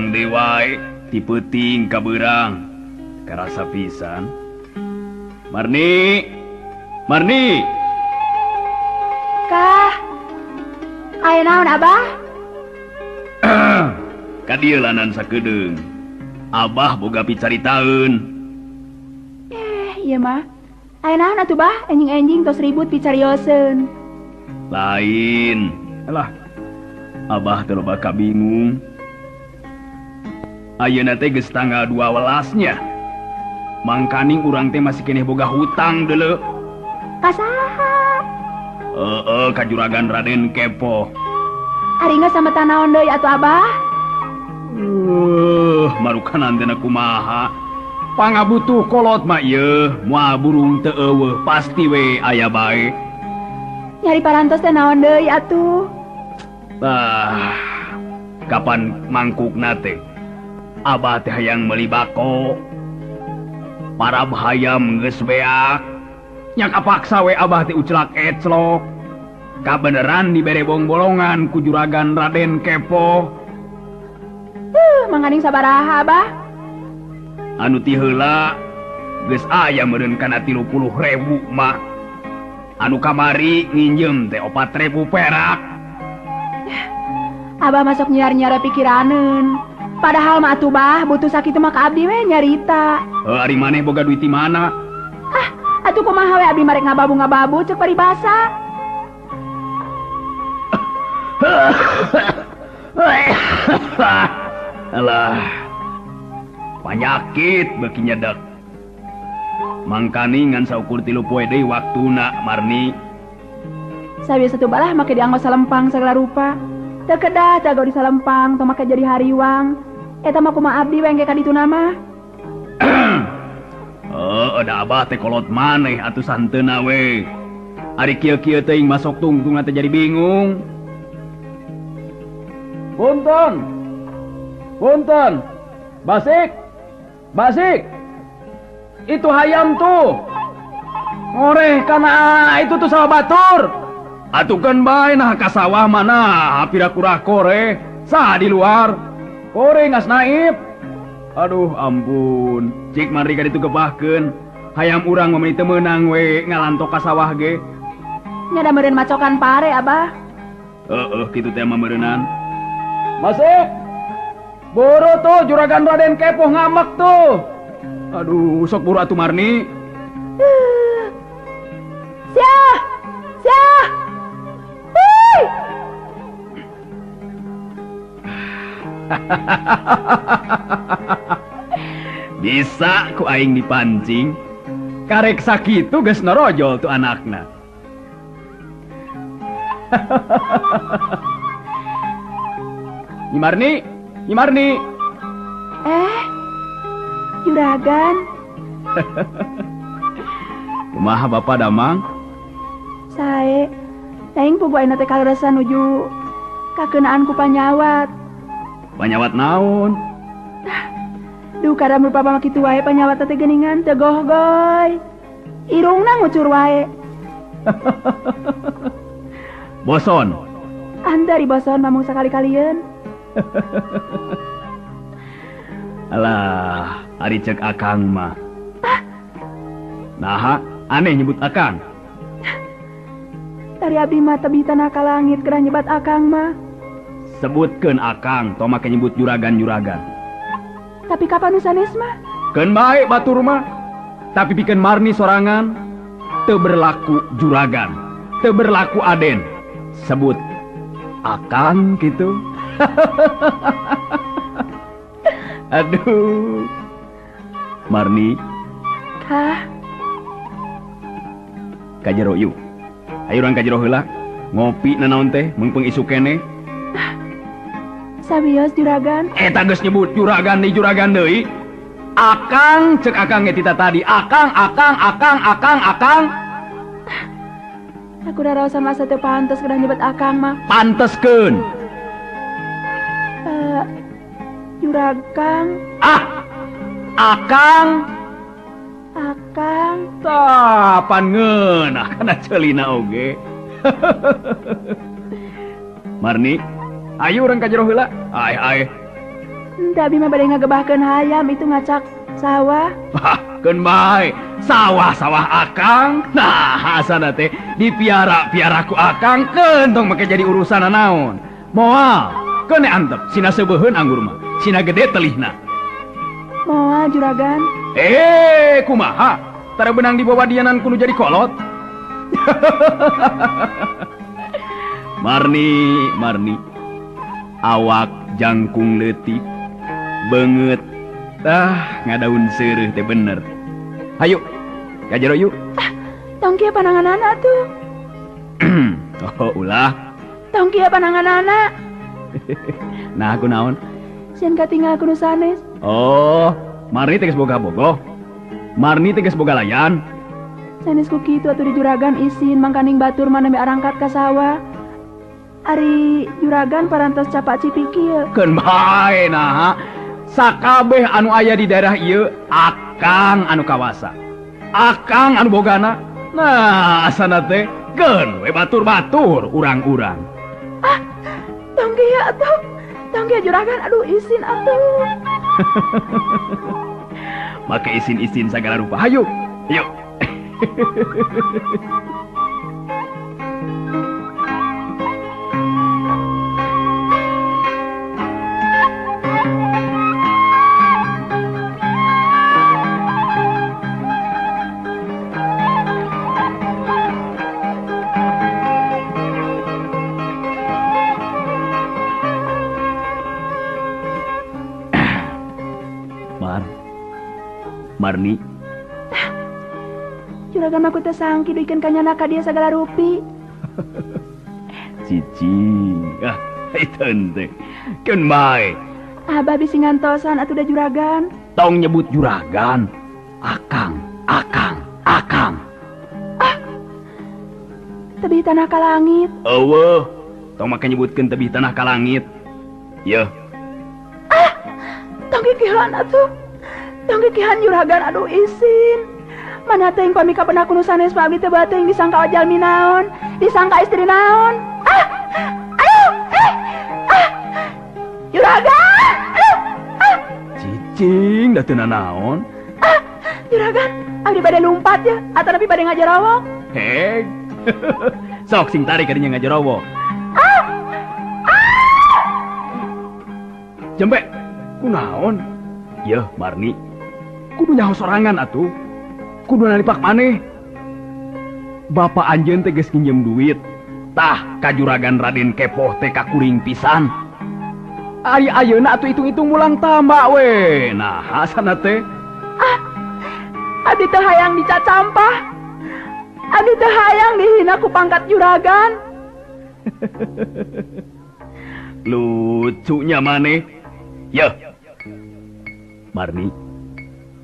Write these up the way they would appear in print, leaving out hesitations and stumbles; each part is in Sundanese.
urang dewae tipeting kaberang karasa pisan. Marni, Marni. Kah, aya naon Abah? Kadieu lanan sakedeung. Abah boga picaritaeun. Iya mah. Aya naon atuh Bah? Enjing-enjing tos ribut picarioseun. Lain. Alah. Abah teu loba kabingung. Ayeuna teh geus tanggal 12-nya. Mangkaning urang teh masih keneh boga hutang deuleu. Kasaha? Ka Juragan Raden Kepo. Ari geus sametan naon deui atuh Abah? Marukanan teh kumaha? Pangabutuh kolot mah ieu, moal burung teu eueuh pasti we aya bae. Nyari parantos teh naon deui atuh? Kapan mangkukna teh? Abah teh hayang meuli bako. Para hayam geus beak. Nya kapaksa we Abah teh ucelak eclok. Kabeneran dibere bolongan ku Juragan Raden Kepo. Manganding sabaraha Abah? Anu ti heula geus aya meureun kana 30.000 mah. Anu kamari nginjem teh 4.000 perak. Abah masuk nyiar-nyiar pikiraneun. Padahal mah atuh Bah, butuh sakitu mah ka abdi we nyarita. Ari maneh boga duit ti mana? Atuh kumaha we abdi marek ngababu-ngababu ceuk paribasa. Alah. Panyakit beuki nyedak. Mangkani ngan saukur 3 poe deui waktuna, Marni. Sabiasa tuh balah make dianggo salempang segala rupa. Teu kedah jago di salempang tong make jadi hariwang. Eta mah kumaha abdi we engke ka ditu mah. Ada Abah teh kolot maneh atuh santeuna we. Ari kieu-kieu teuing masok tungtung teh jadi bingung. Punten. Punten. Basik. Basik. Itu hayam tuh. Ngoreh kana itu tuh sawah batur. Atukeun bae nah ka sawah mana pira-kura kore. Sah di luar. Kore ngas naib. Aduh ampun. Cik mari ka ditu gebahkeun. Hayam urang mah teu meunang we ngalantok ka sawah ge. Nya da meureun macokan pare Abah. Kitu teh mah meureunan. Masuk. Buru tuh Juragan Raden Kepo ngamek tuh. Aduh, sok buru atuh Marni. Siah! Siah! Hei! Bisa ku aing dipancing. Karek sakitu geus norojol tuh anakna. Nyi Marni, Nyi Marni. Juragan. Kumaha Bapak Damang? Sae, aing pugu ayeuna teh kaleresan nuju kakeunaan ku panyawat. Panyawat naon? Duh kada merupa mah kitu wae panyawat teh geuningan teu gohgoy. Irungna ngucur wae. Boson. Antari boson mamung sakali-kalieun. Alah, ari ceuk akang mah. Naha, aneh nyebut akang. Tari abdi mah teu bitana ka langit keur nyebat akang mah. Sebutkeun akang, tong make nyebut juragan-juragan. Tapi kapan sanes mah? Keun bae batur mah. Tapi pikeun Marni sorangan teu berlaku juragan, teu berlaku aden. Sebut akang gitu. Aduh. Marni. Kah? Kajero yuk. Ayo urang kajero heula. Ngopi nanaon teh mumpung isu keneh. Sabios juragan. Eta geus nyebut juragan di juragan deui. Akang cek akang tita tadi. Akang. Aku udah rasa masa teu pantes keur nyebut akang mah. Panteskeun. Juragan. Akang. Tah, pan ngeunah kana ceulina oge. Marni, ayo urang ka jero heula. Ae. Enta abi mah bade ngagebahkeun hayam itu ngacak sawah. Hah, keun bae. Sawah-sawah akang. Nah, asana teh dipiara-piara ku akang keun make jadi urusan naon. Moal, keun antep sina seubeheun anggur mah. Sina gede telihna. Moal juragan. Kumaha? Tara benang di bawah dianan kudu jadi kolot. Marni. Awak jangkung leutik. Beungeut. Ngadaun seureuh teh bener. Hayu, ka jero yuk. Tong kieu pananganana tuh. Oh, ulah. Tong kieu pananganana. Nah, aku naon? Sieun katinggal kudu sanes. Oh, Marni tegas boga bogoh. Marni tegas boga layan. Sanes ku kitu atuh di juragan isin mangkaning batur mana mi arangkat ka sawah. Ari juragan parantos capak cipik kieu. Keun bae nah. Sakabeh anu aya di daerah ieu akang anu kawasa. Akang anu bogana. Nah, asana teh keun we batur-batur urang-urang. Tong kieu atuh. Tong kieu juragan aduh isin atuh. Make isin-isin sagala rupa. Hayu. Yuk. Marni. Juragan mah ku teh sangki duikeun kanyana ka dieu sagala rupi. Cicing. Itu teh. Keun bae. Abah bisi ngantosan atuh da juragan. Tong nyebut juragan. Akang. Tebih tanah ka langit. Eueuh. Tong make nyebutkeun tebih tanah ka langit. Yeuh. Tong kikihan atuh. Tong kikihan juragan aduh isin. Mana teh pamika pernah kuno sanes Pak Abdi teh bateuing disangka jalmi naon, disangka istri naon. Juragan. Cicing da teu naon. Juragan, abdi bade lumpat ya, atau tapi bade ngajarowok. Heg. Sok sing tarik kadinya ngajarowok. Jembe, kunaon? Yeuh, Marni. Kudu nyaho sorangan atuh. Kudu nalipak maneh. Bapak anjeun teh geus nginjem duit. Tah, ka juragan Raden Kepoh teh kakuring pisan. Ari ayeuna atuh hitung-hitung mulang tambah we. Nah, asana teh. Abdi teh hayang dicat sampah. Abdi teh hayang dihina ku pangkat juragan. Lucunya maneh. Yeuh. Marni,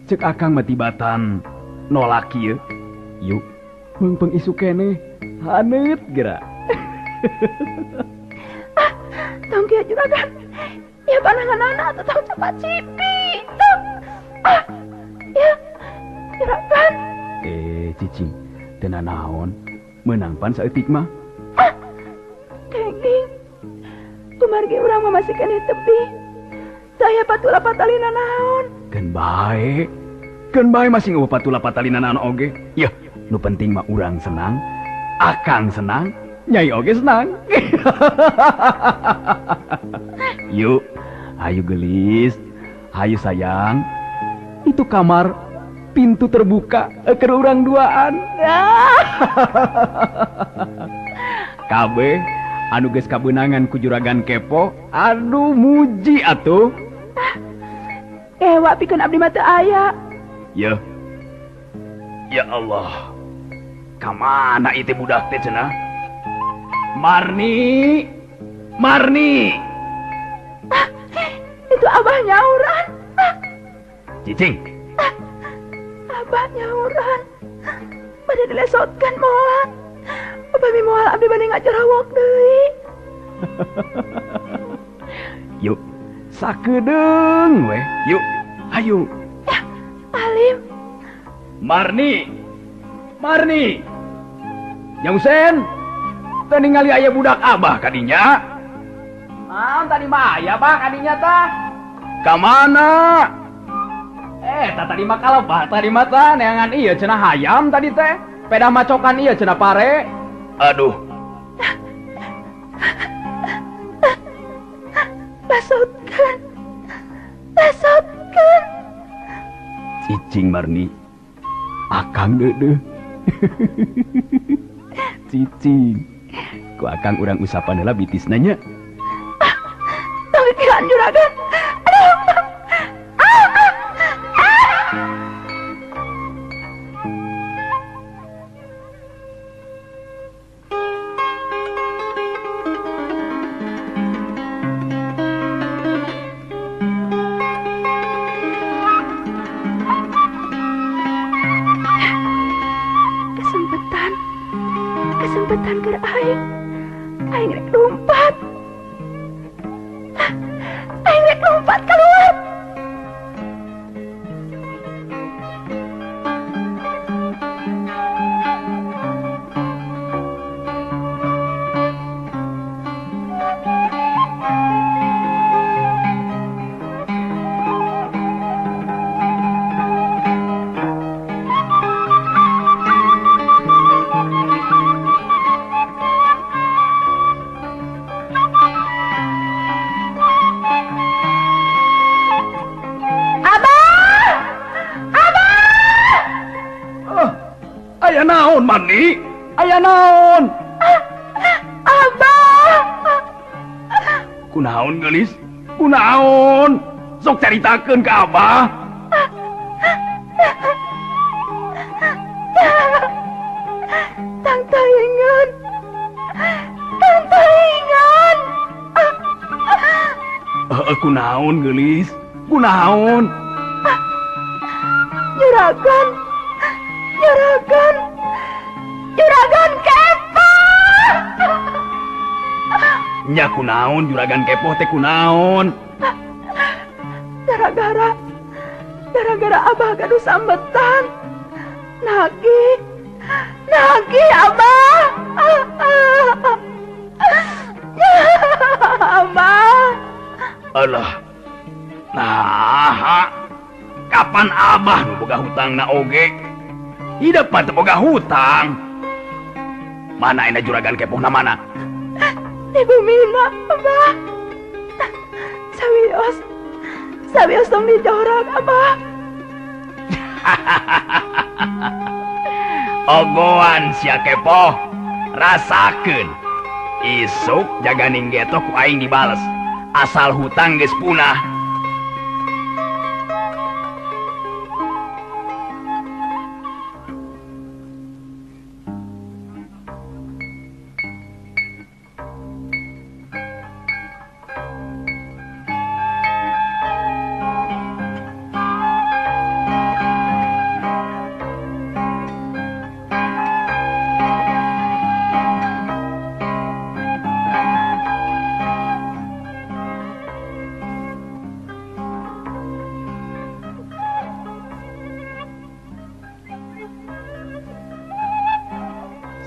cek akang matibatan nolak ieu. Yuk, meungpeung isu keneh. Haneut geura. Tong kieu juragan. Ya pananganana atuh tong cepat cipi. Tong. Ya. Juragan. Cicing, teu naon. Meunang pan saeutik mah. Kenging. Kumargi urang mah masih keneh tepi. Saya patula patalina naon. Keun bae masih ngeueuh patula patalina naon oge. Yeuh, nu penting mah urang senang, akang senang, nyai oge senang. Yuk, ayo gelis, ayo sayang. Itu kamar pintu terbuka keur urang duaan. Kabeh anu geus kabeunangan ku juragan Kepo, aduh muji atuh. Ewa pikeun abdi mah teu aya. Yeuh. Ya Allah. Kamana ieu budak teh cenah? Marni. Itu abah nyauran. Cicing. Abah nyauran. Bade dilesotkeun moal. Upami moal abdi bade ngajarowok deui. Yuk, sakedeung we. Yuk, ayo. Ya, Alim. Marni. Yang Husen, teu ningali aya budak abah kadinya. Naon tadi mah aya bah kadinya tah? Kamana? Tadi mah kalebah tadi mah teh neangan ieu cenah hayam tadi teh. Pedah macokan ieu cenah pare. Aduh. Basotkan. Basotkan. Cicing Marni. Akang deudeuh. Cicing. Ku akang urang usapan heula bitisna nya. Pamikiran juragan. Kesempatan ke aing rek lompat. Aing rek lompat keluar. Aya naon Marni? Aya naon? Abah. Kunaon geulis? Kunaon? Sok caritakeun ka Abah. Tang taingan. Tang taingan. Kunaon geulis? Kunaon? Juragan. Juragan kepoh. Nya kunaon juragan kepoh teh kunaon? Gara-gara Abah gaduh sambetan. Nagih Abah. Abah. Alah. Nah, kapan Abah nu boga hutangna oge? Hidup mah teu boga hutang. Mana ena juragan kepoh na mana? Di bumina, Abah. Sawios tong dijorak, Abah. Ogoan sia kepoh. Rasakeun. Isuk jaga ninggeto ku aing dibales. Asal hutang geus punah.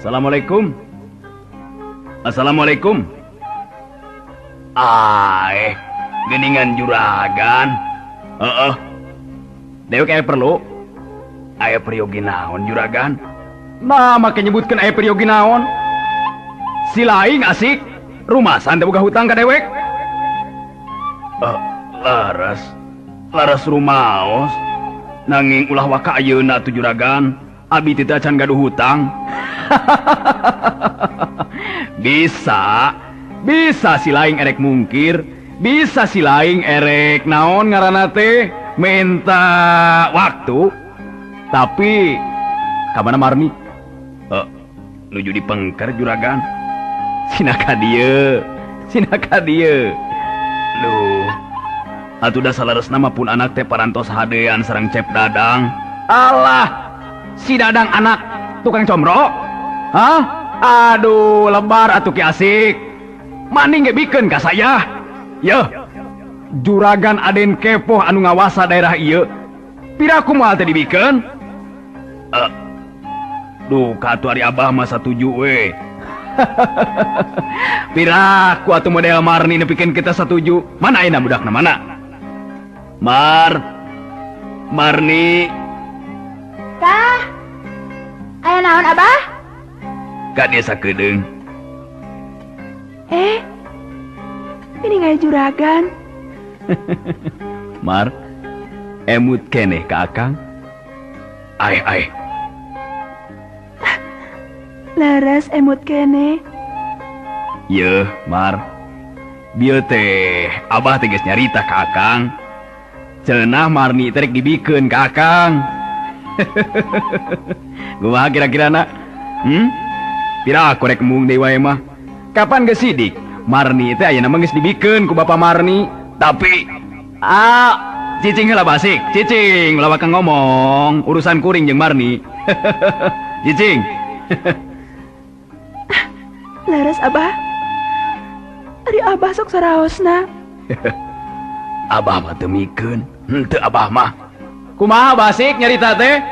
Assalamualaikum. Assalamualaikum. Geningan juragan. Dewe kayak perlu. Aya periogi naon juragan? Nah, make nyebutkeun aya periogi naon. Si laing asik. Rumasan teh boga hutang ka dewek. Laras rumaos. Nanging ulah waka ayeuna tu juragan. Abi teh acan gaduh hutang. Bisa si laing erek mungkir, bisa si laing erek naon ngaranna teh minta waktu. Tapi kamana Marni? Nuju dipengker juragan. Sinaka dieu. Duh. Atuh da salaresna mah pun anak teh parantos hadean sareng Cep Dadang. Alah, si Dadang anak tukang comro? Hah? Aduh, lebar atuh ki asik. Mani ngebikeun ka saya. Yeuh. Juragan Aden kepoh anu ngawasa daerah ieu. Pira kumaha teh dibikeun? Duh, katu ari Abah mah satuju we. Pira ku atuh model Marni nepikeun kita satuju. Mana ayeuna budakna mana? Marni. Kah? Aya naon Abah? Ka desa Kedeung. Ini ngaya juragan. Mar, emut keneh ka akang. Ai. Leres emut kene. Yeuh, Mar. Bieu teh Abah teh geus nyarita ka akang. Ceunah Marni teh rek dibikeun ka akang. Kumaha kira-kirana? Pira korek mung deui wae mah. Kapan geus sidik? Marni teh ayeuna mah geus dibikeun ku Bapak Marni. Tapi cicing heula Basik. Cicing ulah bakal ngomong urusan kuring jeung Marni. Cicing. Leres Abah. Ari Abah sok saraosna. Abah mah teu mikeun. Henteu Abah mah. Kumaha Basik nyarita teh?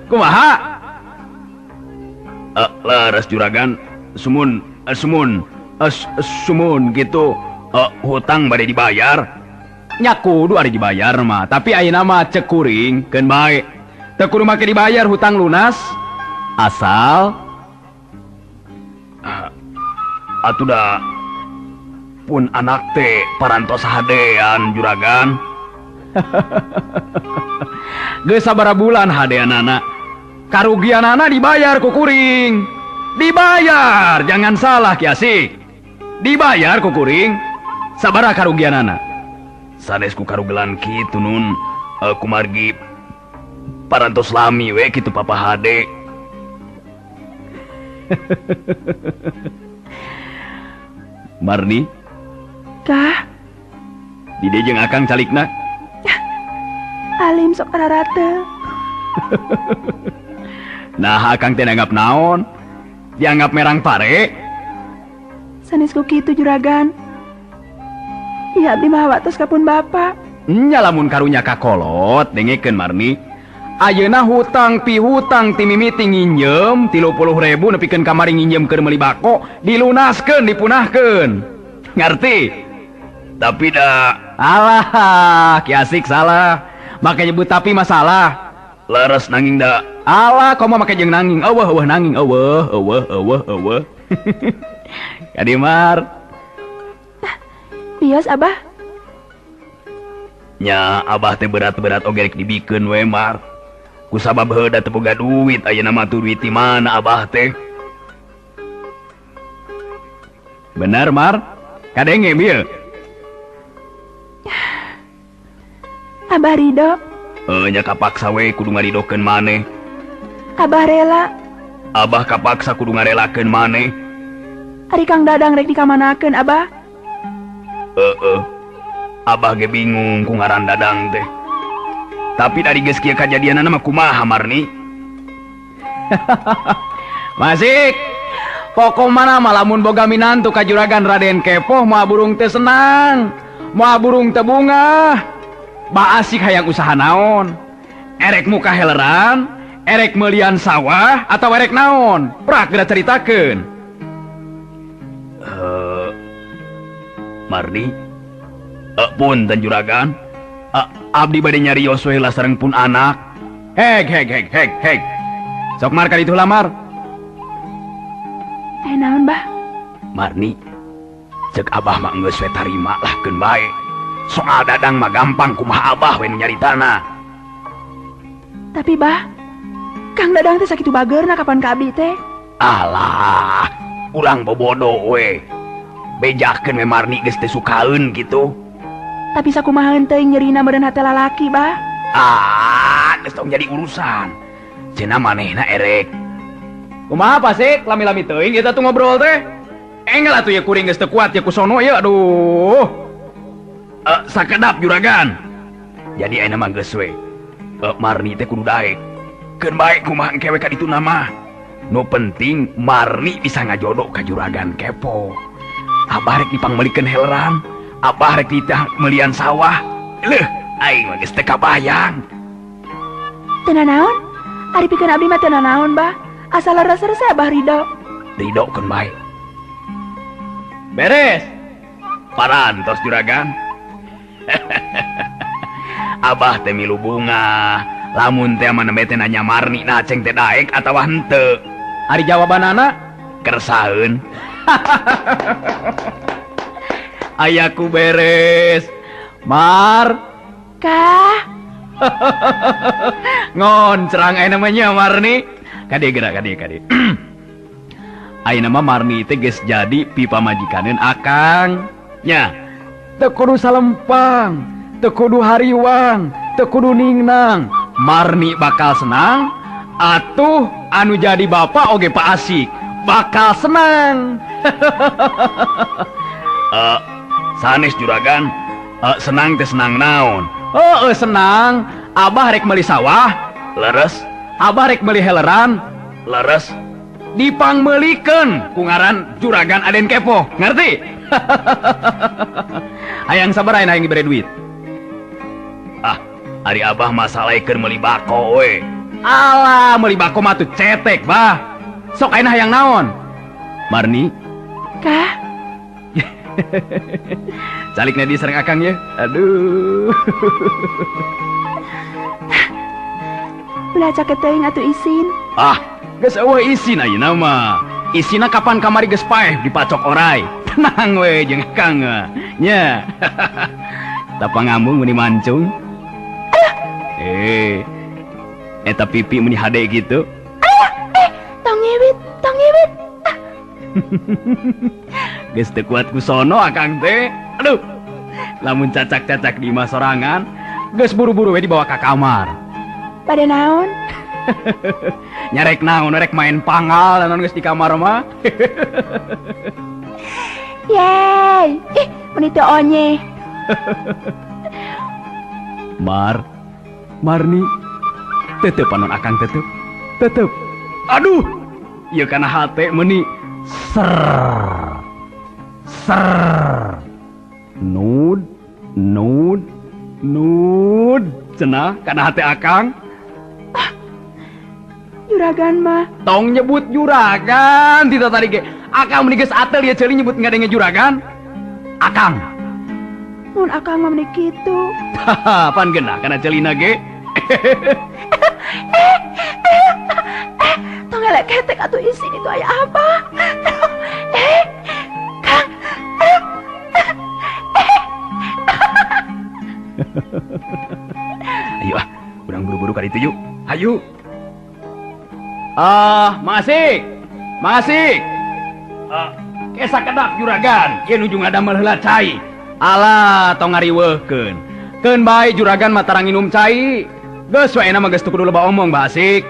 Kumaha? Leres juragan. Sumun gitu. Hutang bade dibayar. Nya kudu ari dibayar mah, tapi ayeuna mah cek kuring keun bae. Teu kudu make dibayar hutang lunas. Asal atuh da pun anak teh parantos hadean juragan. Geus sabaraha bulan hadeanana. Karugianana dibayar ku kuring. Dibayar, jangan salah Ki Asik. Dibayar ku kuring. Sabaraha karugianana? Sanes ku karugelan kitu nun kumargi parantos lami we kitu Papa Hade. Marni? Kah? Di dieu jeung akang calikna? Alim sok rarate. Nah, akang teh nanggap naon? Dianggap merang pare? Sanes ku kitu juragan. Iya abdi mah watos kapun Bapak. Nya lamun karunya kakolot dengekeun Marni. Ayeuna hutang ti mimiti nginjem 30.000 nepikeun kamari nginjem keur meuli bako dilunaskeun dipunahkeun. Ngarti? Tapi da alah Ki Asik salah. Make nyebut tapi masalah. Leres nanging da. Alah komo make jeung nanging. Eueuh nanging eueuh. Kadi Mar. Bios Abah. Nya Abah teh berat-berat oge rek dibikeun we Mar. Kusabab heuda teu boga duit ayeuna mah tuh duit di mana Abah teh. Bener Mar? Kadenge bieu. Abah ridho. Nya kapaksa we kudu ngaridokeun maneh. Abah rela. Abah kapaksa kudu ngarelakeun maneh. Ari Kang Dadang rek dikamanakeun Abah. Abah ge bingung ku ngaran Dadang teh. Tapi dari geus kieu kajadianana mah kumaha Marni? Masik. Pokona mah lamun boga minantu ka juragan Raden Kepoh moal burung teu senang, moal burung teu bungah. Ba Asik hayang usaha naon? Erek muka heleran, erek mealian sawah atau erek naon? Prak geura caritakeun. Marni? Punten juragan. Abdi bade nyarios we lah sareng pun anak. Heg. Sok Mar ka ditu lamar. Naon Bah? Marni, cek Abah mah geus we tarima lah keun bae. Soal Dadang mah gampang kumaha Abah we nyaritana. Tapi Bah, Kang Dadang teh sakitu bageurna kapan ka abdi teh? Alah, urang bobodo we. Bejakeun we Marni geus teu sukaeun kitu. Tapi sakumaha teuing nyerina meureun hate lalaki Bah? Geus tong jadi urusan. Cenah manehna erek. Kumaha Pasik? Lami-lami teuing eta tuh ngobrol teh. Engel atuh ya kuring geus teu kuat ya kusono ya aduh. Sakedap juragan. Jadi ayeuna mah geus we. Marni teh kudu daek. Keun bae kumaha engke we ka ditu nama. Nu penting Marni bisa ngajodo ka juragan Kepo. Abah rek dipangmelikeun heleran. Abah rek ditah melian sawah. Leuh, aing mah geus teu kabayang. Teu naon? Ari pikeun abdi mah teu naon Bah. Asal leres-leres Abah ridho. Ridho keun bae. Beres. Parantos juragan. Abah teh milu bunga. Lamun teh mana teh nanya Marni nah ceng teh daek atawa henteu. Ari jawabanana kersaeun. Ayaku beres. Mar. Kah? Ngon cerang aya namanya Marni. Kade gerak kade. Aya nama Marni teh geus jadi pipa majikaneun akang. Nya. Teu kudu salempang, teu kudu hariwang, teu kudu ningnang. Marni bakal senang. Atuh anu jadi bapak oge Pak Asik bakal senang. Sanes juragan. Senang teh senang naon? Senang. Abah rek meuli sawah. Leres. Abah rek meuli heleran. Leres. Dipangmeulikeun ku ngaran juragan Aden Kepo. Ngerti? Hayang sabar aya hayang dibere duit. Ari Abah masalahekeun meuli bako we. Alah, meuli bako mah tuh cetek, bah. Sok ayeuna hayang naon? Marni? Kah? Calikna di sareng akang ya. Aduh. Ulah cak teuing atuh isin. Geus eueuh isin ayeuna mah. Isina kapan kamari geus paeh dipacok oray. Tenang we jeung akang nya. Tapa ngambung meni mancung. Eta pipi meni hade gitu. Tong ngiwit. Geus teu kuat ku sono akang teh. Aduh. Lamun cacak-cacak di imah sorangan, geus buru-buru we dibawa ka kamar. Pada naon? Nyarek naon rek main pangal naon geus di kamar mah. Yeay. Meni teu onye. Marni. Tetep panon akang tetep. Aduh. Ieu kana hate meuni ser. Nud. Cenah kana hate akang. Juragan mah. Tong nyebut juragan. Tita tadi ge. Akang meuni geus atel ieu ceuli nyebut ngadenge juragan. Akang. Mun akang mah meuni kitu. Pan geuna kana ceulina ge. Tong elek ketek atuh isin itu aya apa? Kang. Ayo urang buru-buru ka ditu yuk. Hayu. Masih. Kesa kedak juragan, ieu nuju ngadamel heula cai. Alah, tong ngariweuhkeun. Keun bae juragan mah tarang nginum cai. Geus we mah geus teu kudu loba omong Basik.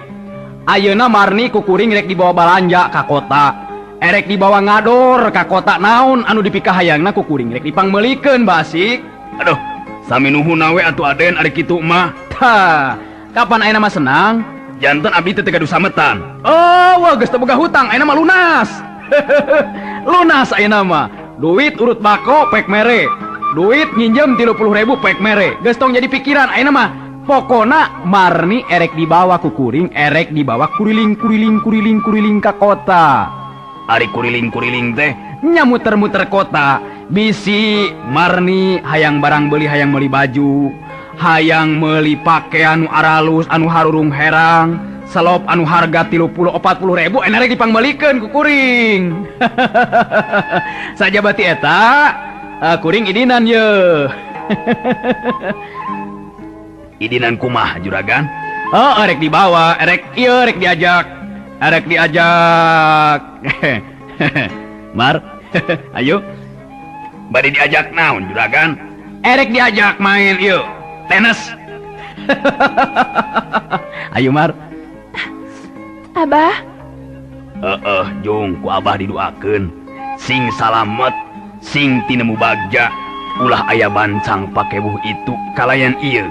Ayeuna Marni kukuring rek dibawa balanja ka kota. Erek dibawa ngador ka kota naon anu dipikahayangna kukuring rek dipangmeulikeun Basik. Aduh, sami nuhuna we atuh Aden ari kitu mah. Tah, kapan ayeuna mah senang? Janten abdi teh gaduh sametan. Wah geus teu boga hutang, ayeuna mah lunas. Lunas ayeuna mah. Duit urut bako pek mere. Duit nginjem 30.000 pek mere. Geus tong jadi pikiran ayeuna mah. Pokona Marni erek dibawa kukuring, erek dibawa kuriling ka kota. Ari kuriling teh nya muter-muter kota. Bisi Marni hayang barang beli, hayang meuli baju, hayang meuli pakaian anu aralus anu harurung herang, selop anu harga 30-40 ribu enarek dipangbalikeun ku kuring. Saja bati eta kuring idinan ye. Idinan kumah juragan? Erek dibawa, erek diajak. Mar, ayo. Bade diajak naon juragan? Erek diajak main yuk. Tenis. Ayo Mar. Abah. Jung ku Abah didoakeun. Sing salamet, sing tinemu bagja. Ulah aya bancang pakebuh itu kalayan ieu.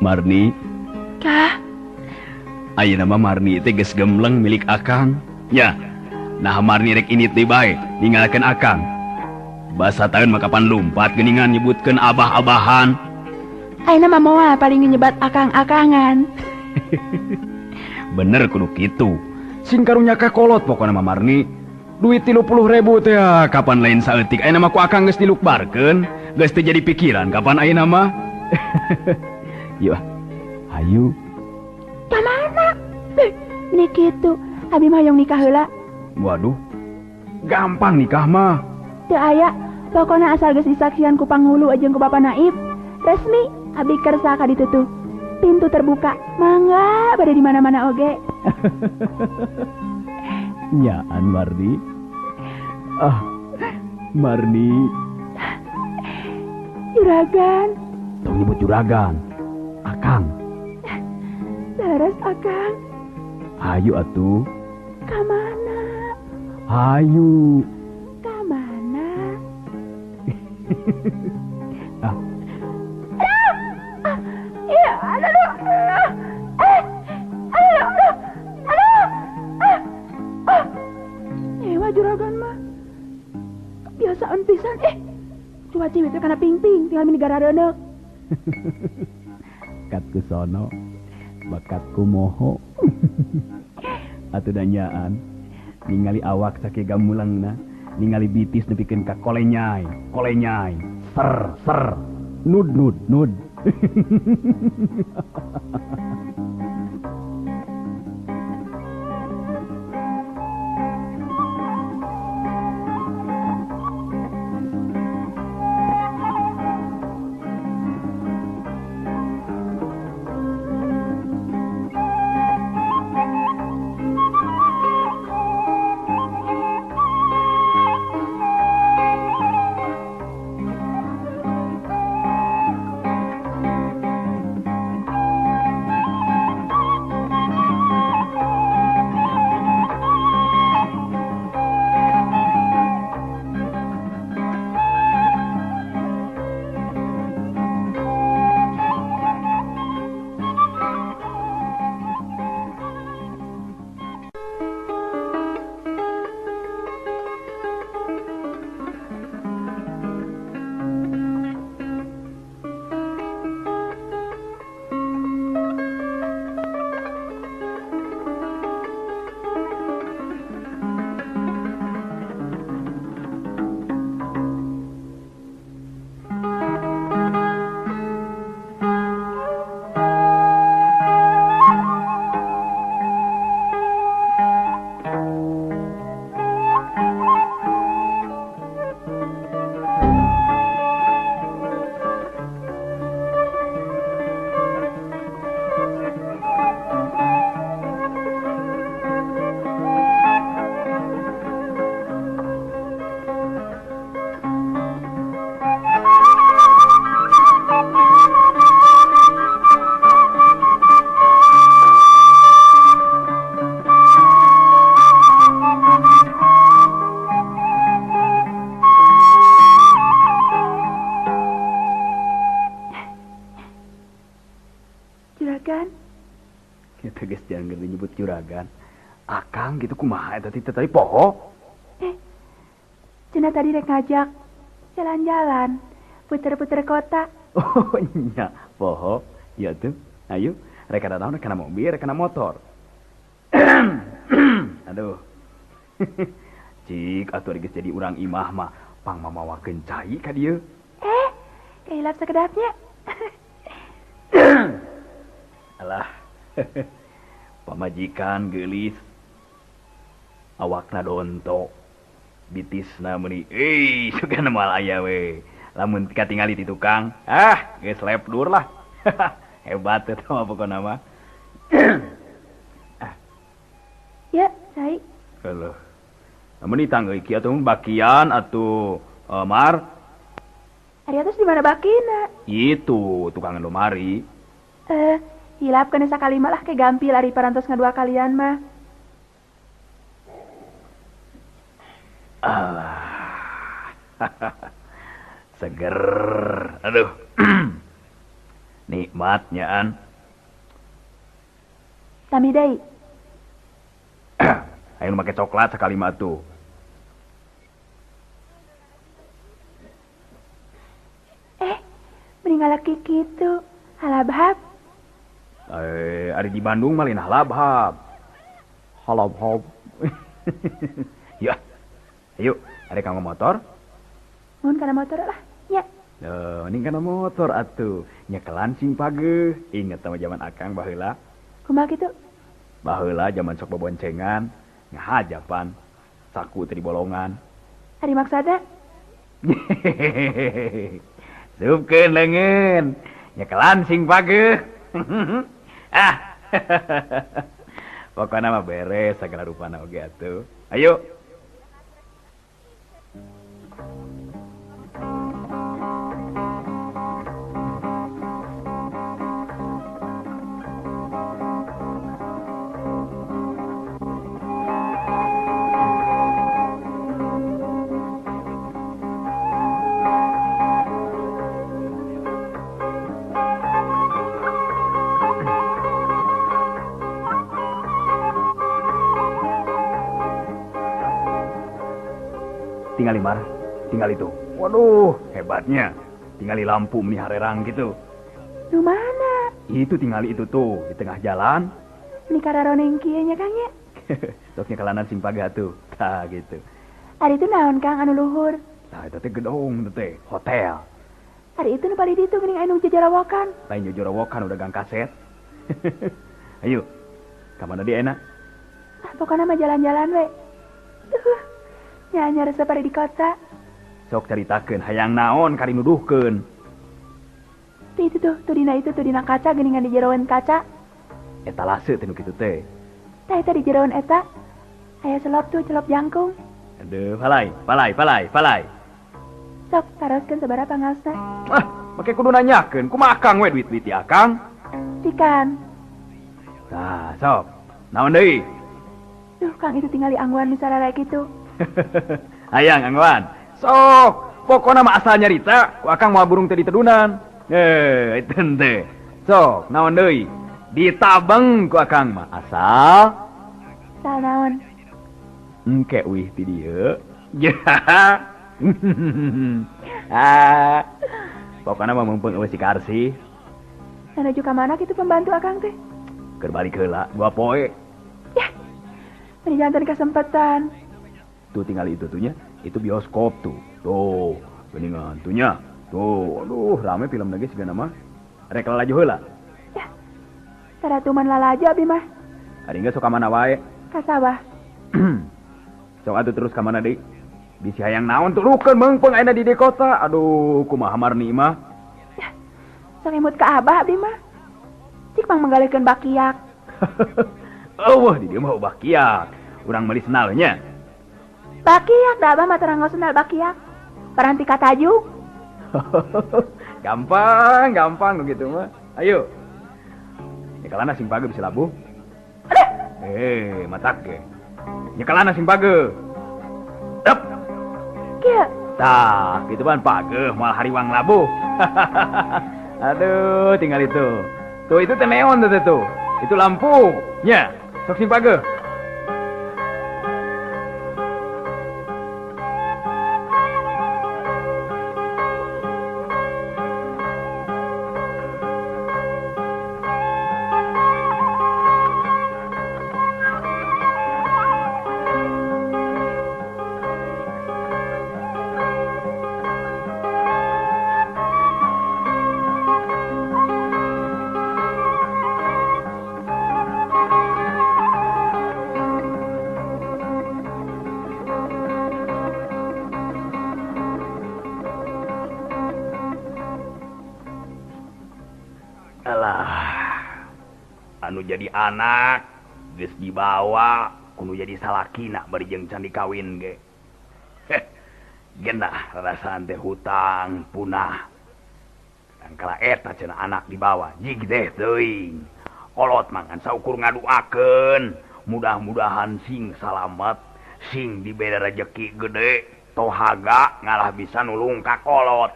Marni, Kah? ayeuna mah Marni teh geus gembleng milik Akang. Ya. Nah Marni rek ini teh bae ninggalkeun Akang. Basa taeun mah kapan lumpat geuningan nyebutkeun abah-abahan. Ayeuna mah moal paling nyebat akang-akangan. Bener kudu kitu. Sing karunya kakolot pokona mah Marni. Duit 30.000 teh kapan lain saeutik ayeuna mah ku Akang geus dilukbarkeun, geus teu jadi pikiran kapan ayeuna mah. Yuk. Hayu. Ka mana? Ini kitu. Abi mah hayang nikah heula. Waduh. Gampang nikah mah. Teu aya. Pokona asal geus disaksian ku panghulu jeung ku Bapak Naib. Resmi abi kersa ka ditu tuh. Pintu terbuka. Mangga bade di mana-mana oge. Nyaan Marni. Marni. Juragan. Tong nyebut juragan. Akang. Laras Akang. Hayu atuh. Ka mana? Hayu. Ka mana? Iya, aduh. Nyewa juragan mah. Kebiasaan pisan Cuma ciwit kana ping-ping tinggal mini garareuneu. Bakatku sono. Bakatku moho. Atuh danyaan. Ningali awak sake gamulangna, ningali bitis nepikeun ka kolenyai. Ser. Nud. Kita geus jangan nyebut juragan. Akang gitu kumaha eta tadi poho. Cenah tadi rek ngajak jalan-jalan, puter-puter kota. Oh nya, poho. Ya tuh. Ayo, rek kana naon, rek kana mobil, rek kana motor. Aduh. Cik atuh geus jadi urang imah mah pang mamawakeun cai ka dieu. Kailap sakedapnya. Alah. Pamajikan geulis. Awakna donto. Bitisna meuni. Sugana moal aya we. Lamun katingali ti tukang, geus lepdur lah. Hebat eta mah pokona mah. Ya, Cai. Heuh. Lamun ditanggeui kieu atuh bakian atuh Mar. Ari atus di mana bakina? Itu tukang lemari. Hilap kena sakali malah ke gampil ari parantos ngadua kalian mah. Seger. Aduh. Nikmatnya an. Tami deui. Ayo make coklat sekali mah tuh. Meninggalake kitu. Halabhab. Ari di Bandung mah lain halabhab. Halabhab. Ya. Ayo, ada kanggo motor? Mun kana motor lah. Ya. Ini kana motor atuh. Nyekelan sing pageuh. Inget sama zaman Akang baheula. Kumaha kitu? Baheula zaman sok beboncengan, ngahajapan. Saku teh di bolongan. Ari maksada? Supkeun leungeun. Nyekelan sing pageuh. Ah. Pokona mah beres sagala rupana oge atuh. Ayo. Tinggal Imar, tinggal itu. Waduh, hebatnya. Tinggali lampu meni harerang gitu. Nu mana? Itu tinggal itu tuh, di tengah jalan. Ini kararoneng kieu nya Kang nya. Sok nyekelanan sing pagah tuh. Tah gitu. Ari itu naon Kang anu luhur? Nah, itu teh gedung, itu teh hotel. Ari itu nu pali ditu geuning anu jajarawokan. Lain jojorowokan udah gang kaset. Ayo. Ka mana dia enak? Pokona mah jalan-jalan we. Nya resep ari di kota. Sok caritakeun hayang naon kari nuduhkeun. Itu tuh dina kaca geuningan di jeroan kaca. Etalase teh nu kitu teh. Tah eta di jeroan eta aya selop tuh, celop jangkung. Aduh, palai. Sok taroskeun sabaraha pangaosna. Make kudu nanyakeun, kumaha Akang we duit-duit ti Akang? Sikan. Nah, sok. Naon deui? Duh, Kang itu tinggal di angguan misarara kitu. Hayang angguan. Sok, pokona mah asal nyarita, ku Akang mau burung teh ditedunan. Itu teh. Sok, naon deui? Ditabeng ku Akang mah asal Sal naon? engke wih ti dieu. Ya. Pokona mah mumpung eueuh si Karsi. Menuju ka mana kitu pembantu Akang teh? Keur balik heula, 2 poe. Yah. Beri jantan kesempatan. Tuh tinggal itu tuhnya, itu bioskop tuh. Tuh, geuningan tuhnya. Tuh, aduh rame film lagi sigana mah. Rek laju heula. Yah. Taratuman lalajo abi mah. Ari geus sok ka mana wae. Ka sawah. Sok atuh terus ka mana deui? Bisi hayang naon tulukeun meungpeung ayeuna di kota. Aduh, kumaha Marni mah. Yah. Sok imut ka Abah abi mah. Cik mang manggalikeun bakiak. Eueuh di dieu mah bakiak. Urang meuli senal nya. Bakiak da Abah mah terang senal bakiak. Paranti katajuk. gampang begitu mah. Ayo. Nyekalana sing page bisa labuh. Matak ge. Nyekalana sing page. Dep. Kieu. Tah, gitu pan page moal hariwang labuh. Aduh, tinggal itu. Tuh itu teh neon tuh. Itu lampu. Nya, sok sing page. Anu jadi anak geus dibawa kudu jadi salakina bari jeung can dikawin ge. Genah rarasaan teh hutang punah. Kala eta cenah anak dibawa jig teh teuing. Kolot mangan saukur ngaduakeun mudah-mudahan sing salamet, sing dibere rezeki gede, tohaga ngalah bisa nulung ka kolot.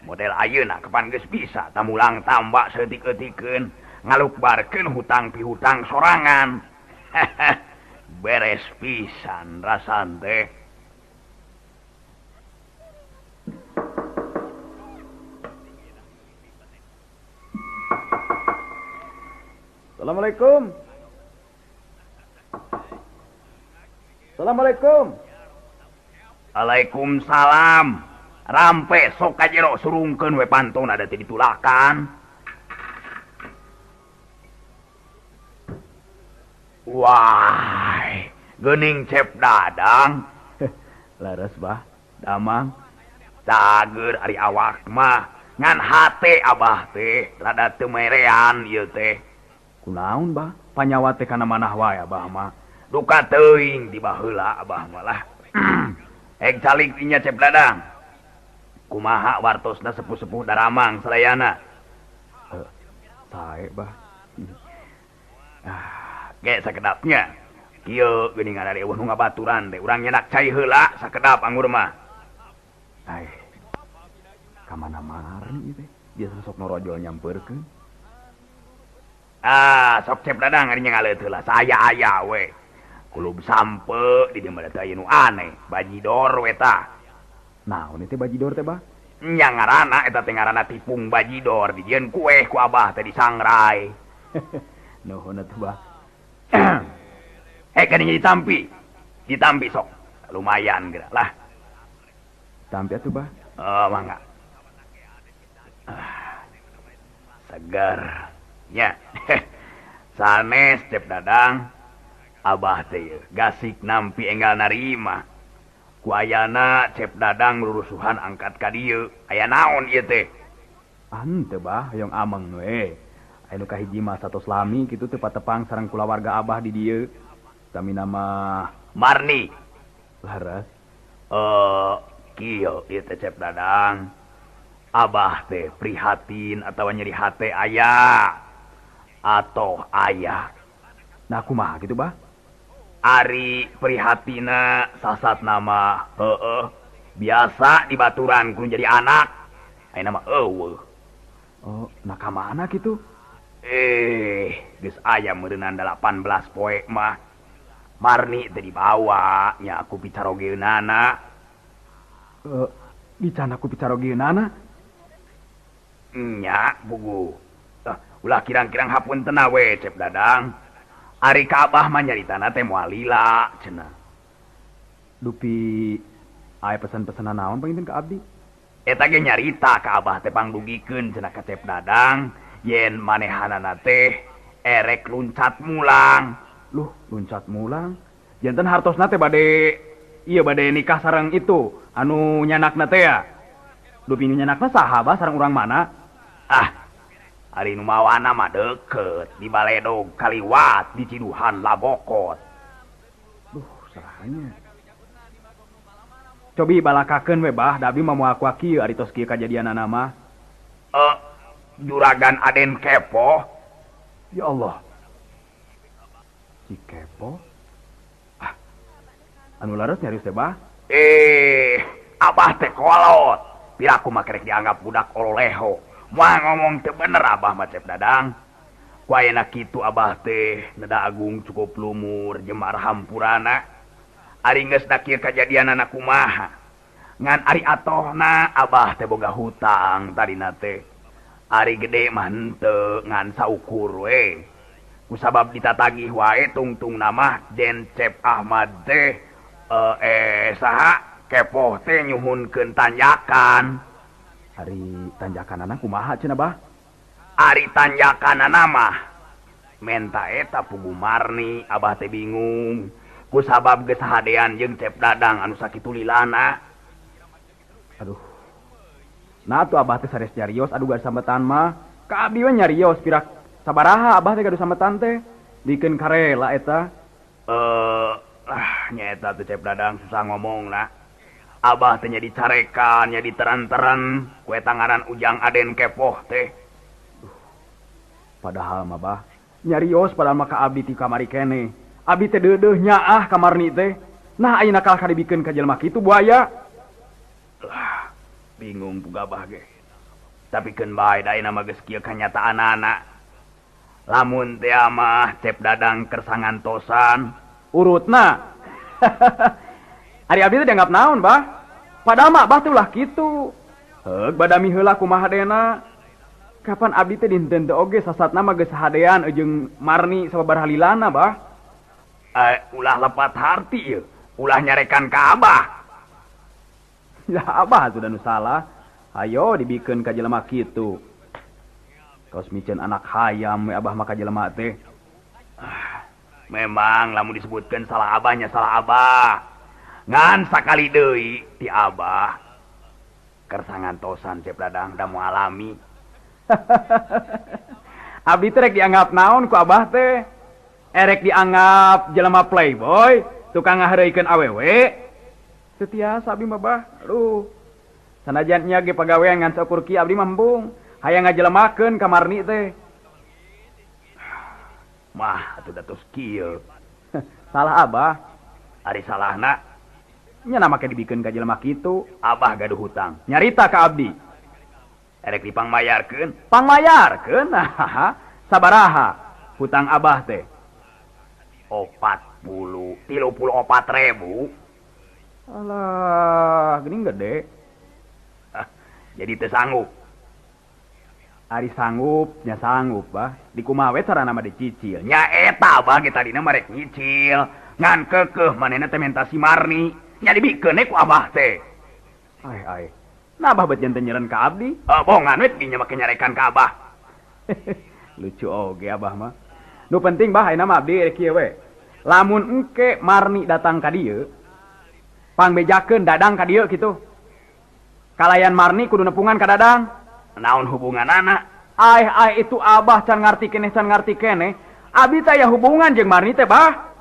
model ayeuna kapan geus bisa tamulang tambah seutik-eutikeun ngalukbarkeun hutang pihutang sorangan. Beres pisan rasan teh. Assalamualaikum. Assalamualaikum. Waalaikumsalam. Rampe sok ka jero surungkeun we pantun ada teh ditulakan. Wah, geuning Cep Dadang. Laras bah, damang. Cager ari awak mah ngan hate abah teh rada teu merean ieu teh. Kunaon bah? Panyawa teh kana manah wae abah mah. Duka teuing di baheula abah mah lah. Eg calik dinya Cep Dadang. Kumaha wartosna sepuh-sepuh daramang salayana? Sae bah. Ge sakedapnya. Kieu geuningan ari eueuh nu ngabaturan teh urang nyenak cai heula sakedap anggur mah. Ai. Ka mana marni teh? Biasa sok norojol nyampeurkeun. Sok Cep Dadang ari ngaleut heula saya aya we. Kulub sampe di dieu mah teh aya nu aneh, bajidor we tah. Naon teh bajidor teh bah? Nya ngaranna eta teh ngaranna tipung bajidor dijieun kueh ku abah teh disangrai. Nuhun atuh bah. Kadinya ditampi. Ditampi sok. Lumayan geura lah. Tampi atuh bah. Mangga. Segar. Nya. Sanes Cep Dadang. Abah teh gasik nampi enggal narima. Ku ayana Cep Dadang lurusuhan angkat ka dieu. Aya naon ieu teh? Teu bah, hoyong ameng we. Anu kahiji mah satos lami kitu teu patepang sareng kulawarga abah di dieu. Sami nama Marni. Laras. Kieu ieu teh Cep Dadang. Abah teh prihatin atawa nyeri hate aya. Atoh aya. Nah kumaha kitu bah? Ari prihatina sasat nama biasa di baturan kudu jadi anak. Aya nama eueuh. Oh, nah ka mana kitu? Geus aya meureunna 18 poe mah. Marni teh dibawa nya ku picarogeunana. Dicana ku picarogeunana? Nya bugu. Ulah kirang-kirang hapuntenna we Cep Dadang. Ari ka abah mah nyaritana teh moal lila cenah. Dupi aya pesan-pesanan naon panginten ka abdi? Eta ge nyarita ka abah teh pangdugikeun cenah ka Cep Dadang yen manehanana teh erek luncat mulang. Loh, luncat mulang? Janten hartosna teh bade nikah sareng itu anu nyanakna teh ya. Dupi nu nyanakna saha bah sareng urang mana? Ari nu mawana mah deukeut di Baledog Kaliwat di Ciduhan Labokot. Duh, sarahnya. Cobi balakakeun we bah, da abdi mah moal kuak kieu ari tos kieu kajadianana mah. Juragan Aden Kepo. Ya Allah. Si Kepo? Anu laras nyarius teh bah? Abah teh kolot. Piraku mah kerek dianggap budak ololeho. Moal ngomong teu bener abah mah Cep Dadang. Ku ayeuna kitu abah teh neda agung cukup lumur jemar hampurana. Ari geus da kieu kajadianana kumaha. Ngan ari atohna abah teh boga hutang tadina teh. Ari gede mah henteu ngan saukur we. Kusabab ditatagih wae tungtungna mah Den Cep Ahmad teh saha Kepoh teh nyuhunkeun tanjakan. Ari tanjakanana kumaha cenah bah? Ari tanjakanana mah menta eta pugu Marni abah teh bingung. Kusabab geus sahadean jeung Cep Dadang anu sakitu lilana. Aduh. Nah tuh abah teh sares nyarios adu gaduh sambetan mah. Ka abdi we nyarios pirak sabaraha abah teh gaduh sambetan teh. Dikeun karela eta. Nya eta teh Cep Dadang susah ngomongna. Abah teh nya dicarekan, nya diteran-teran ku eta ngaran Ujang Aden Kepoh teh. Padahal mah bah nyarios padahal mah ka abdi ti kamari kene. Abdi teh deudeuh nyaah ka Marni teh. Nah ayeuna kalah kadibikeun ka jelema kitu buaya. Bingung puga abah ge. Tapi kan bae da nama geus kieu kanyataan anak. Lamun teh mah Cep Dadang kersangan tosan Urutna. Ari abdi teh dianggap naon, Bah? Padahal mah Bah teh ulah kitu. Heug badami heula kumaha dena. Kapan abdi teh dinten teh oge sasatna mah geus hadean jeung Marni sababaraha lilana, Bah? Ulah lepat harti ieu. Ulah nyarekan ka Abah. Ya Abah sudah nu salah. Hayo dibikeun ka jelema kitu. Kaos micen anak hayam we Abah mah ka jelema teh. Memang lamun disebutkeun salah Abahnya salah Abah. Ngan sakali deui ti Abah. Kersangan tosan Cep Dadang da alami. Abdi teh rek dianggap naon ku Abah teh? Erek dianggap jelema playboy, tukang ngahareuikeun awewe. Teu tiasa abdi mah Bah. Aduh. Sanajan nya ge pagawean ngan saukur kieu abdi mah embung. Hayang ngajelemakeun ka Marni teh. Mah atuh datos kieu. Salah Abah. Ari salahna Nya na make dibikeun ka jelema kitu. Abah gaduh hutang. Nyarita ka abdi. Erek dipangmayarkeun. Pangmayarkeun. Sabaraha hutang Abah teh? 34.000. Alah, geuning gede. Jadi teu sanggup. Ari sanggup, nya sanggup, Bah. Di kumaha we carana mah dicicil. Nya eta Abah ge tadina mah rek nyicil. Ngan keukeuh manehna teh menta si Marni. Nya dibikeun ku Abah teh. Ai. Nah Abah bet janten nyeureun ka abdi. Bohongan we dinya make nyarekan ka Abah. Lucu oge Abah mah. Nu penting Bah ayeuna mah abdi rek kieu we. Lamun engke Marni datang ka dieu, pangbejakeun Dadang ka dieu kitu. Kalayan Marni kudu nepungan ka Dadang. Naon hubungan anak? Ai itu Abah can ngarti keneh. Abi teh aya hubungan jeung Marni teh, Bah.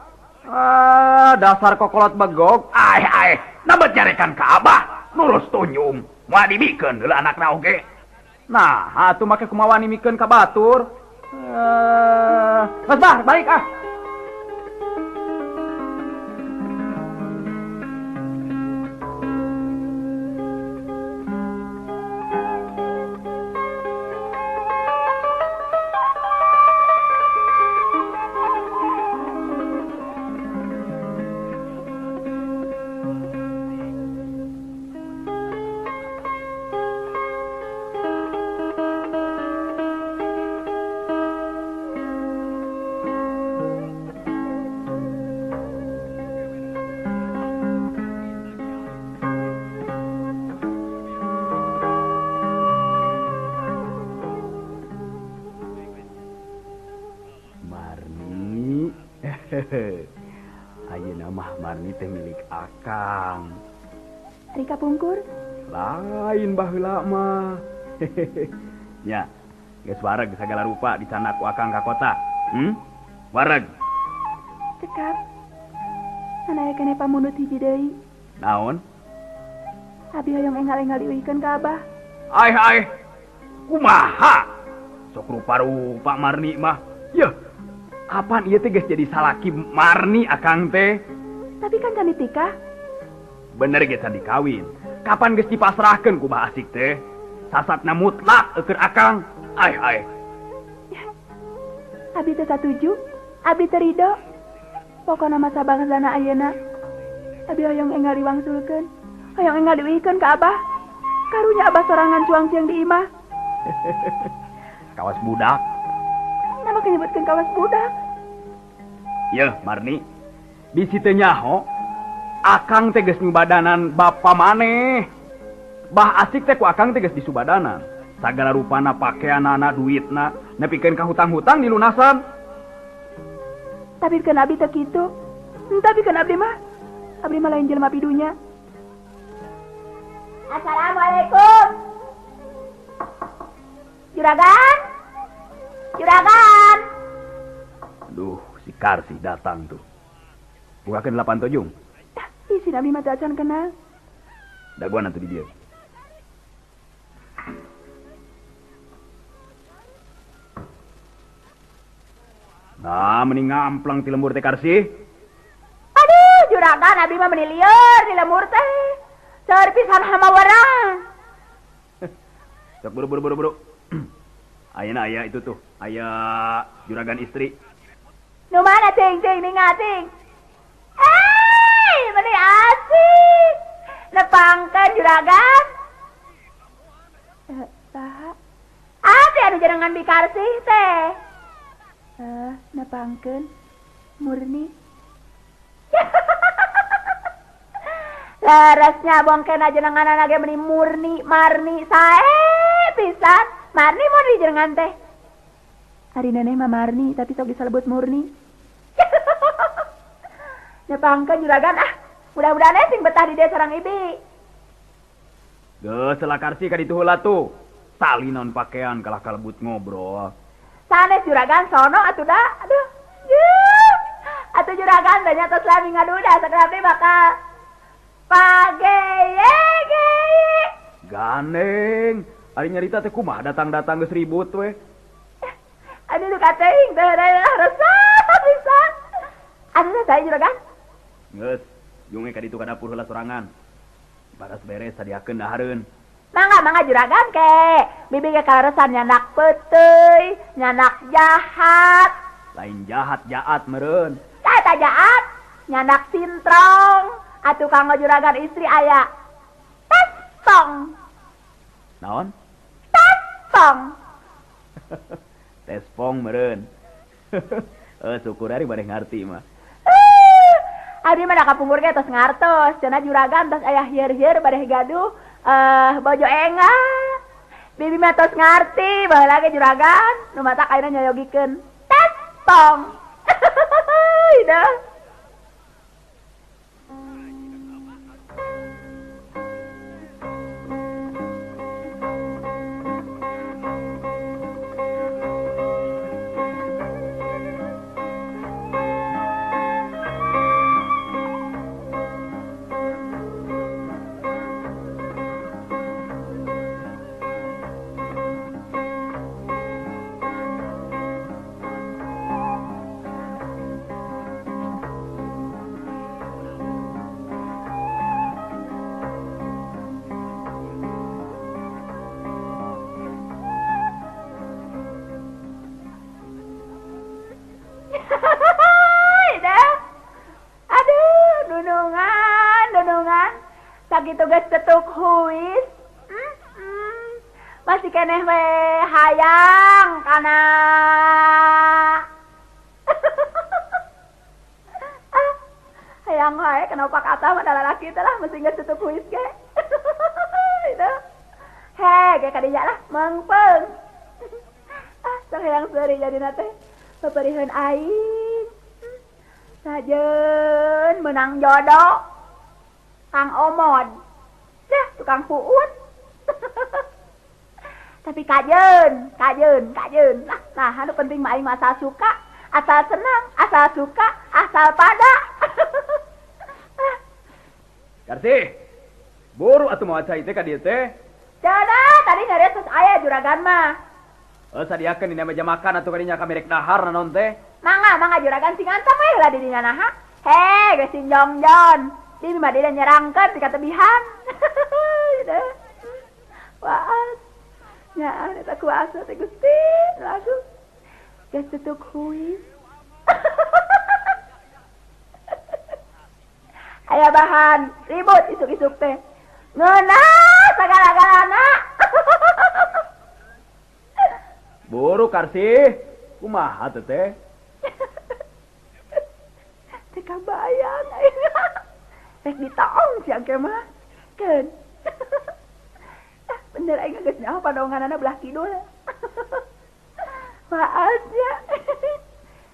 Dasar kokolot begog. Ai, nabet nyarekan ka Abah. Nurus tunyum. Moal dibikeun heula anakna oge. Nah, atuh make kumaha nimikeun ka batur. Geus Bah, balik ah. Ayeuna mah Marni teh milik akang. Rika Pungkur? Lain baheula mah. Nya, geus wareg sagala rupa dicanak ku akang ka kota. Wareg. Cekap. Anae keneh pamunut hiji deui. Naon? Abi hoyong enggal-enggal diuikeun ka Abah. Ai. Kumaha? Sok rupa-rupa Marni mah. Yeuh. Kapan ieu teh geus jadi salaki Marni akang teh? Tapi kan can ditikah. Bener ge can dikawin. Kapan geus dipasrahkeun ku Bah Asik teh? Sasatna mutlak eukeun akang. Ai. Abi teh satuju. Abi teh ridho. Pokona mah sabangsana ayeuna. Abi hoyong enggal diwangsulkeun. Hoyong enggal diuikeun ka Abah. Karunya Abah sorangan cuang siang di imah. Kawas budak. Nama kenyebutkeun kawas budak. Yeuh, Marni. Di situ nyaho, akang teh geus ngubadanan bapa maneh. Bah Asik teh ku akang teh geus disubadanan. Sagala rupana pakaianana, duitna, nepikeun ka hutang-hutang dilunasan. Tapi kan abdi teh kitu. Tapi kan abdi mah lain jelema pidunya. Assalamualaikum. Juragan? Aduh, si Karsi datang tuh. Bukakeun 8 tojung. Isi nabi mah teu acan kenal. Daguan atuh di dieu. Nah, mending ngamplang ti lembur teh Karsi. Aduh, juragan abdi mah meuni lieur di lembur teh. Seueur pisan hama warang. Sok buru. Ayeuna aya itu tuh, aya juragan istri. Nu mana ting ningating. Meni asik. Nepangkeun juragan. Saha? Ade anu jarangan bikarsih teh. Nepangkeun murni. Larasnya bongkeun ajenengan ge meni murni, marni sae pisan. Marni murni jenengan teh. Ari neneh mah marni tapi sok disebut murni. Nepangkeun juragan mudah-mudahan sing betah di desa sareng ibi. Geus selakarsi ka ditu heula tuh. Salinan pakaian kalah kalebut ngobrol. Sanes juragan sono atuh da. Aduh. Yuh. Atuh juragan da nya tos lami ngaduda sakrab deui bakal pageye. Gandeng. Ari nyarita teh kumaha datang-datang geus ribut we. Aduh lu kating teh resah pisan. Atuh saya juragan. Geus, junge ka ditu ka dapur heula sorangan. Baras beres sadiakeun dahareun. Mangga juragan ke. Bibi ge kaleresan nyandak peuteuy, nyandak jahat. Lain jahat meureun. Eta jahat, nyandak sintrong. Atuh kanggo juragan istri aya. Testong. Naon? Testong. Tespong meureun. Syukur ari bareng ngarti mah. Abdi mah da kapungkur ge tos ngartos, cenah juragan tos aya hieur-hieur bareh gaduh bojo enga. Bibi mah tos ngarti baheula ge juragan nu matak ayeuna nyayogikeun testong. Ida. Sakitu geus tetuk huis. Masih keneh we hayang kana. Hayang wae kenapa kata mah lalaki teh lah mesti geus tetuk huis ge. Itu. Ge kadinya lah mengpeung. Sok hayang seuri jadina teh. Papariheun aing. Sajeun menang jodoh. Kang Omod. Dah, tukang puut. Tapi kajeun. Nah, anu penting mah aing asal suka, asal senang, asal suka, asal pada. Karsi. Buru atuh mau cai teh ka dieu teh. Dah, tadi nyari tos aya juragan mah. Sadiakeun dina meja makan atuh kadinya ka merek dahar naon teh. Mangga juragan sing antep we heula di dinya naha. Geus sing jongjon. Bibi mah dia nyerangkeun ti katebihan. Waas. Nyaan eta kuasa teh Gusti, lagu. Geus tutuk huis. Aya bahan ribut isuk-isuk teh. Ngeunah sagala-galana. Buru Karsi. Kumaha teh teh? Teu kabayang. Rek ditaong si Angke mah. Keun. Bener aing geus nyaho padonganana belah kidul. Maasnya.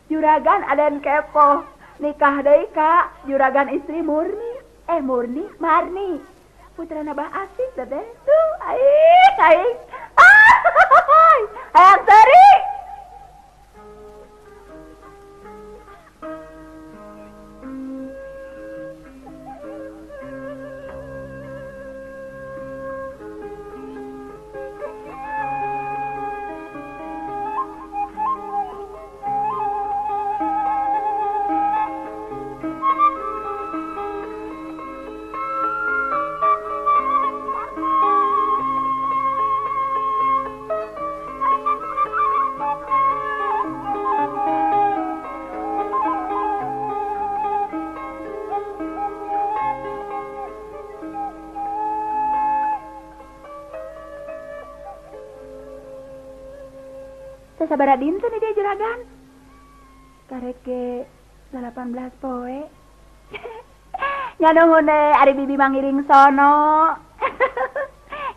Juragan aden kepo. Nikah deui ka juragan istri Murni. Marni. Putrana Bah Asik teh. Tuh, aing. Hayang seuri. Teh sabaraha dinten di dieu juragan? Kareke 18 poe. Nya nuhun ari bibi mah ngiring sono.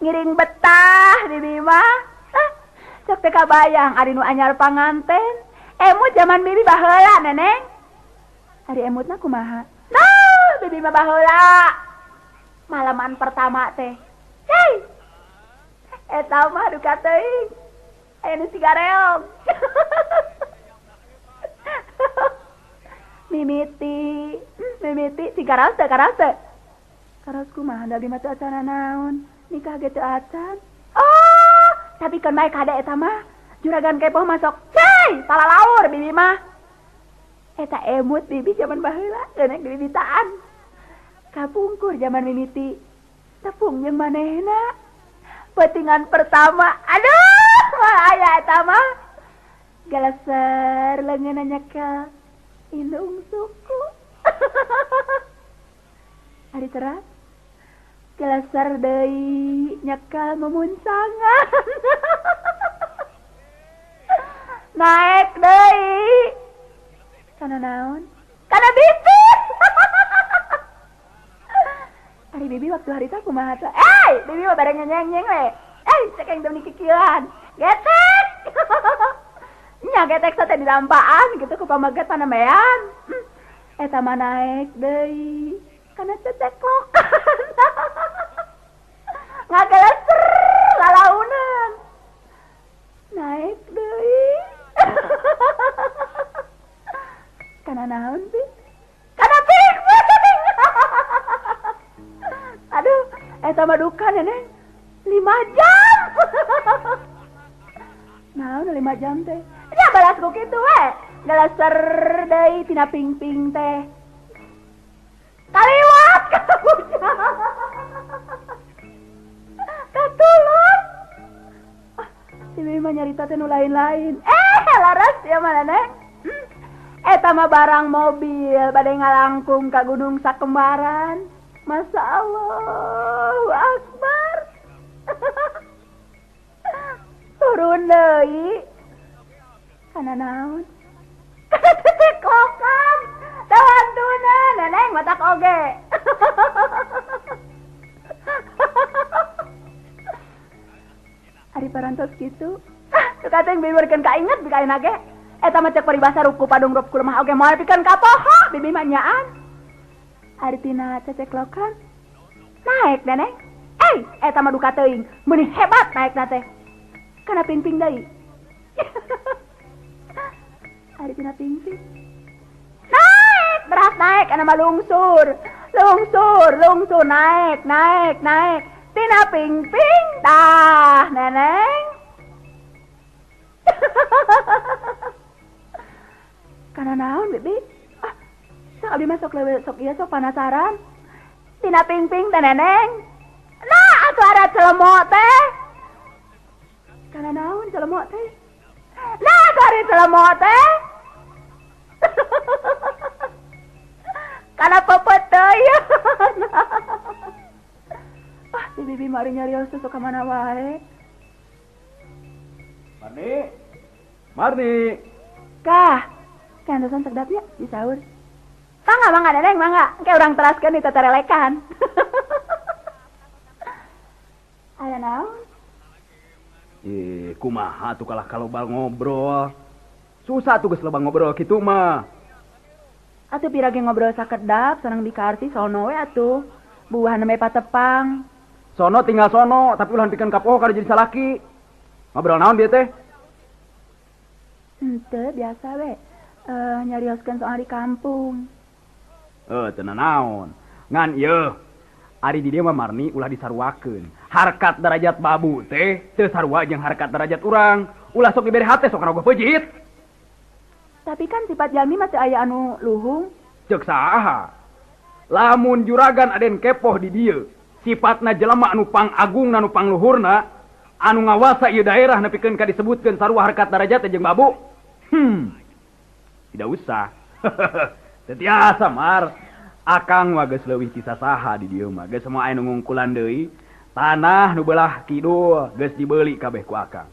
Ngiring betah bibi mah. Sok teh kabayang ari nu anyar panganten. Emut zaman bibi baheula neneng. Ari emutna kumaha? Nah, bibi mah baheula. Malaman pertama teh. Hei. Eta mah duka teuing. Aya nu sigareong. Mimiti sigaras teh karas teh. Karas kumaha da bibi mah teu acan naon? Nikah ge teu acan. Oh, tapi kan bae kade eta mah. Juragan kepoh masuk. Hei, salah laur bibi mah. Eta emut bibi zaman baheula, geunek bibitaan. Kapungkur zaman mimiti. Tepung jeung manehna. Petingan pertama. Aduh, aya eta mah. Galeser leungeunna nyekel. Indung suku. Ari teras. Galeser deui nyekel memuncangan. Naik deui. Kana naon? Kana bibi. Ari bibi waktu harita kumaha teh? Bibi mah bareng nyeng-nyeng we. Cekeng teu kikieuan. Getek. Nya getek teh dilampaan gitu ku pamaget panamean. Eta mah naik deui. Kana ceceklokan. Ngagaleser lalaunan. Naik deui. Kana naon sih? Kana ping. Aduh, eta mah duka neneng. 5 jam. Naon 5 jam teh? Nya balasku kitu we. Galeser deui tina ping-ping teh. Kaliwat kabujang. Katulun. Si bibi mah nyarita teh nu lain-lain. Laras ya mana neng? Eta mah barang mobil bade ngalangkung ka Gunung Sakembaran. Masya Allah, Akbar. Turun deui. Kana naon? Kana ceklokan. Dawantuna neneng matak oge. Ari parantos kitu. Teu kateng biberkeun kainget bika ayeuna ge. Eta mah cek paribasa ruku padung rup kulemah oge moal pikeun ka poho bibi mah nyaan. Ari tina ceceklokan. Naik neneng. Eta mah duka teuing. Meuni hebat naekna teh. Kana ping-ping deui. Ari tina ping-ping. Naik, berat naik ana mah lungsur. Lungsur naik. Tina ping-ping dah neneng. Kana naon bibi? Sok abdi masuk lewe sok ieu sok penasaran. Tina ping-ping teh neneng. Nah, atuh ada celemok teh. Kana naon celemok teh? Nah, atuh ada celemok teh. Kana pepet teh. Si bibi mari nyarios susu ka mana wae. Marni. Kah, kantosan sedapnya di sahur. Mangga neneng, mangga. Engke urang teraskeun di teterelekan. Aya naon? Kumaha tuh kalah kalobal ngobrol. Susah tuh geus loba ngobrol kitu mah. Atuh pirage ngobrol sakedap sareng dikarti sono we atuh. Buahan nembe patepang. Sono tinggal sono, tapi ulah pikeun kapoho kada jadi salaki. Ngobrol naon dia teh? Henteu biasa we. Nyarioskeun soal di kampung. Tenan naon. Ngan ieu. Ari di dieu mah Marni ulah disaruakeun. Harkat derajat babu teh teu sarua jeung harkat derajat urang. Ulah sok dibere hate sok ngarogoh peujit. Tapi kan sifat jalmi mah teu aya anu luhung. Ceuk saha? Lamun juragan aden kepoh di dieu, sifatna jelema anu pangagungna anu pangluhurna, anu ngawasa ieu daerah nepikeun ka disebutkeun sarua harkat derajat jeung babu. Tidak usah. Tetiasa Mar. Akang mah geus leuwih ti sasaha di dieu mah. Geus moal anu ngungkulan deui. Tanah nu beulah kidul geus dibeuli kabeh ku akang.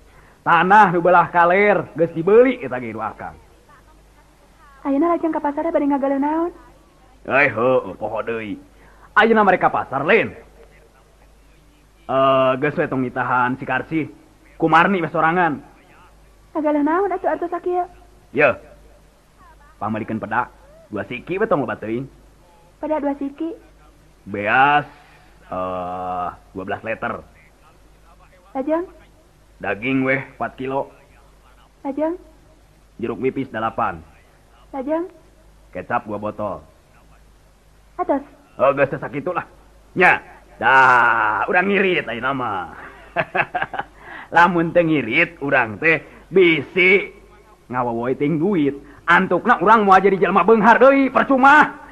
Tanah nu belah kaler geus dibeli eta ge akang. Ayeuna lajeng ka pasar bade ngagaleun naon? Heuh, poho deui. Ayeuna mereka pasar lain. Geus we tong nitahan si Karsi. Kumarni we sorangan. Ngagaleun naon atuh artos sakieu? Ye. Pamalikeun pedak 2 siki we tong loba teuing. Pada 2 siki. Beas 12 liter. Lajeng, Daging weh 4 kilo. lajeng, Jeruk nipis 8. lajeng. Kecap 2 botol. Atos. Geus sakitu lah. Nya. Dah, urang ngirit ayeuna mah. Lamun teu ngirit urang teh bisi ngawawoy ting duit. Antukna urang moal jadi jelema beunghar deui, percuma.